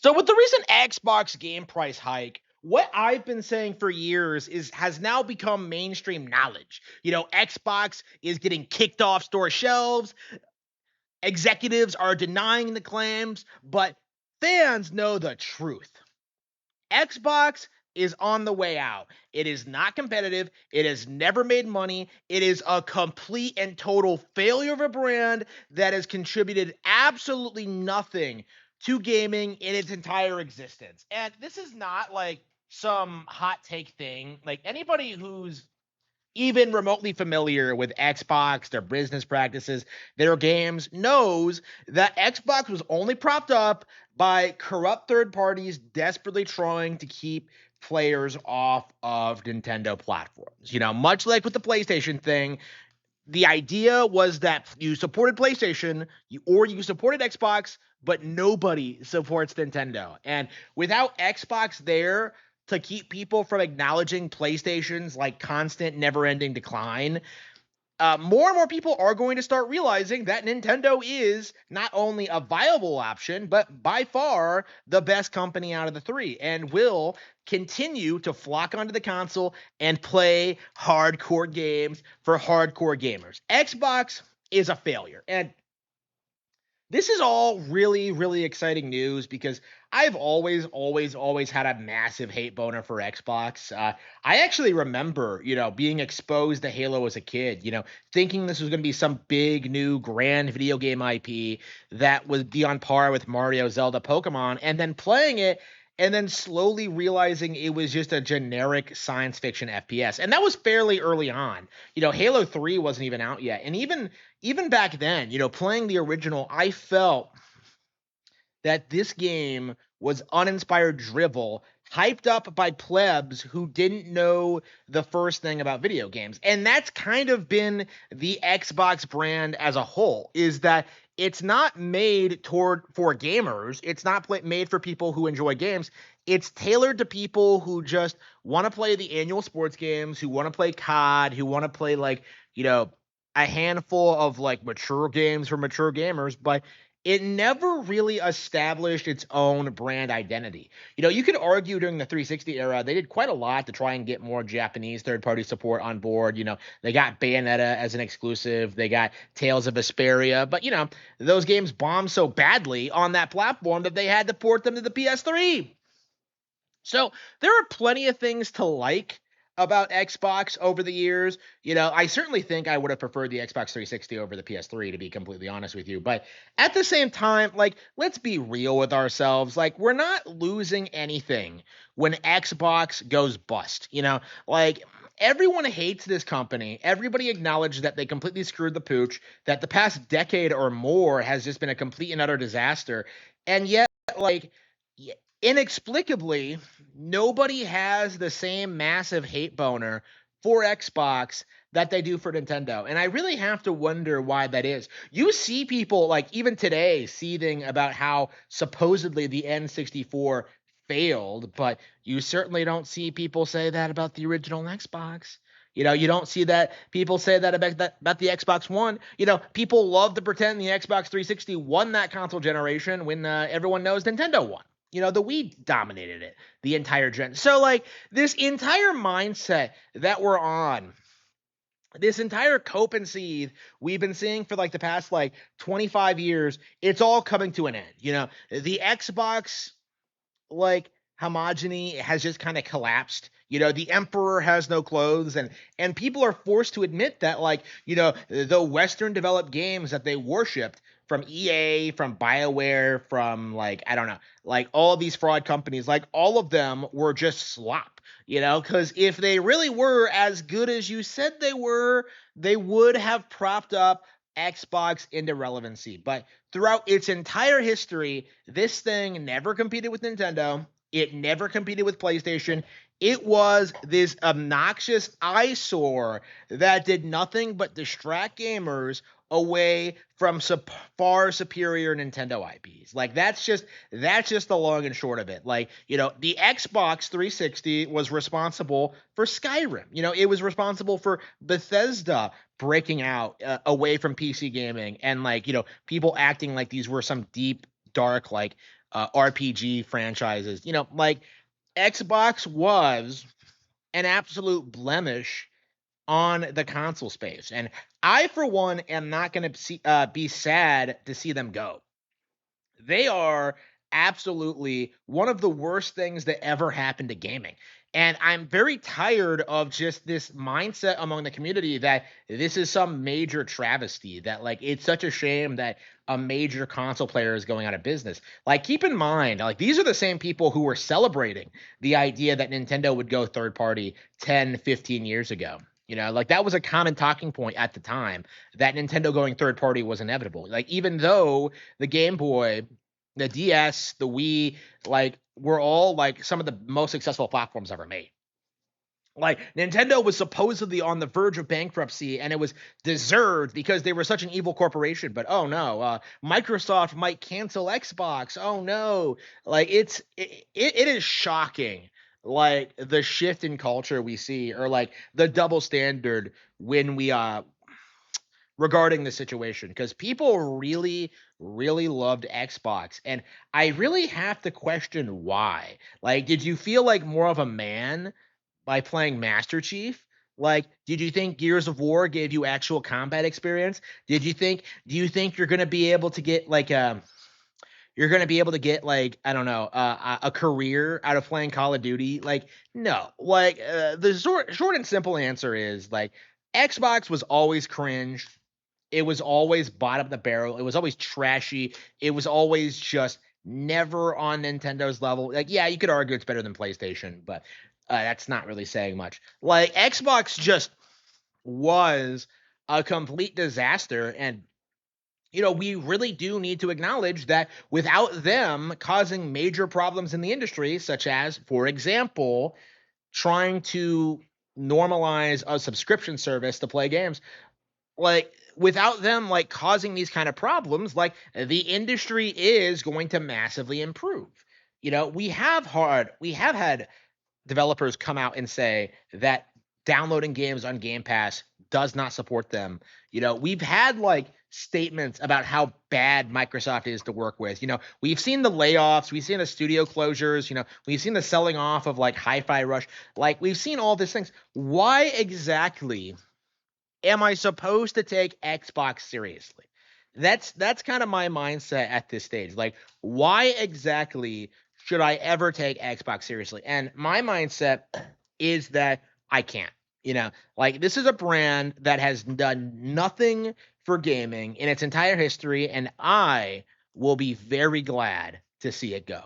So with the recent Xbox game price hike, what I've been saying for years is has now become mainstream knowledge. Xbox is getting kicked off store shelves. Executives are denying the claims, but fans know the truth. Xbox is on the way out. It is not competitive. It has never made money. It is a complete and total failure of a brand that has contributed absolutely nothing to gaming in its entire existence. And this is not like some hot take thing. Like anybody who's even remotely familiar with Xbox, their business practices, their games, knows that Xbox was only propped up by corrupt third parties desperately trying to keep players off of Nintendo platforms. Much like with the PlayStation thing, the idea was that you supported PlayStation or you supported Xbox, but nobody supports Nintendo. And without Xbox there to keep people from acknowledging PlayStation's like constant, never-ending decline, more and more people are going to start realizing that Nintendo is not only a viable option, but by far the best company out of the three and will continue to flock onto the console and play hardcore games for hardcore gamers. Xbox is a failure. And this is all really, really exciting news because I've always had a massive hate boner for Xbox. I actually remember, being exposed to Halo as a kid, thinking this was going to be some big, new, grand video game IP that would be on par with Mario, Zelda, Pokemon, and then playing it and then slowly realizing it was just a generic science fiction FPS. And that was fairly early on. Halo 3 wasn't even out yet. And even back then, playing the original, I felt that this game was uninspired drivel, hyped up by plebs who didn't know the first thing about video games. And that's kind of been the Xbox brand as a whole, is that it's not made for gamers. It's not made for people who enjoy games. It's tailored to people who just want to play the annual sports games, who want to play COD, who want to play a handful of like mature games for mature gamers, but it never really established its own brand identity. You could argue during the 360 era, they did quite a lot to try and get more Japanese third-party support on board. They got Bayonetta as an exclusive. They got Tales of Vesperia. But, those games bombed so badly on that platform that they had to port them to the PS3. So there are plenty of things to like about Xbox over the years. I certainly think I would have preferred the Xbox 360 over the PS3, to be completely honest with you. But at the same time, let's be real with ourselves. We're not losing anything when Xbox goes bust. Everyone hates this company. Everybody acknowledged that they completely screwed the pooch, that the past decade or more has just been a complete and utter disaster. And yet, inexplicably, nobody has the same massive hate boner for Xbox that they do for Nintendo. And I really have to wonder why that is. You see people, even today, seething about how supposedly the N64 failed, but you certainly don't see people say that about the original Xbox. You don't see that people say that about the Xbox One. People love to pretend the Xbox 360 won that console generation when everyone knows Nintendo won. The Wii dominated it the entire gen. So, this entire mindset that we're on, this entire cope and seethe we've been seeing for, the past, 25 years, it's all coming to an end. The Xbox, homogeny has just kind of collapsed. The emperor has no clothes, and people are forced to admit that, the Western developed games that they worshipped from EA, from BioWare, from I don't know, all these fraud companies, all of them were just slop. Because if they really were as good as you said they were, they would have propped up Xbox into relevancy. But throughout its entire history, this thing never competed with Nintendo. It never competed with PlayStation. It was this obnoxious eyesore that did nothing but distract gamers away from far superior Nintendo IPs. That's just the long and short of it. The Xbox 360 was responsible for Skyrim. It was responsible for Bethesda breaking out away from PC gaming and people acting like these were some deep, dark, RPG franchises. Like Xbox was an absolute blemish on the console space, and I, for one, am not going to be sad to see them go. They are absolutely one of the worst things that ever happened to gaming. And I'm very tired of just this mindset among the community that this is some major travesty, that like it's such a shame that a major console player is going out of business. Like, keep in mind, like these are the same people who were celebrating the idea that Nintendo would go third party 10, 15 years ago. Like that was a common talking point at the time, that Nintendo going third party was inevitable. Like, even though the Game Boy, the DS, the Wii, like were all like some of the most successful platforms ever made. Like Nintendo was supposedly on the verge of bankruptcy, and it was deserved because they were such an evil corporation. But oh no, Microsoft might cancel Xbox. Oh no, like it is shocking. Like the shift in culture we see, or like the double standard when we regarding the situation, because people really, really loved Xbox. And I really have to question why. Like, did you feel like more of a man by playing Master Chief? Like, did you think Gears of War gave you actual combat experience? Do you think you're going to be able to get like you're going to be able to get like, I don't know, a career out of playing Call of Duty? Like, no. Like, the short and simple answer is like Xbox was always cringe. It was always bottom of the barrel. It was always trashy. It was always just never on Nintendo's level. Like, yeah, you could argue it's better than PlayStation, but that's not really saying much. Like, Xbox just was a complete disaster. And, we really do need to acknowledge that without them causing major problems in the industry, such as, for example, trying to normalize a subscription service to play games, like without them like causing these kind of problems, like the industry is going to massively improve. We have had developers come out and say that downloading games on Game Pass does not support them. We've had like statements about how bad Microsoft is to work with. We've seen the layoffs, we've seen the studio closures, we've seen the selling off of like Hi-Fi Rush. Like, we've seen all these things. Why exactly am I supposed to take Xbox seriously? That's kind of my mindset at this stage. Like, why exactly should I ever take Xbox seriously? And my mindset is that I can't. Like, this is a brand that has done nothing for gaming in its entire history, and I will be very glad to see it go.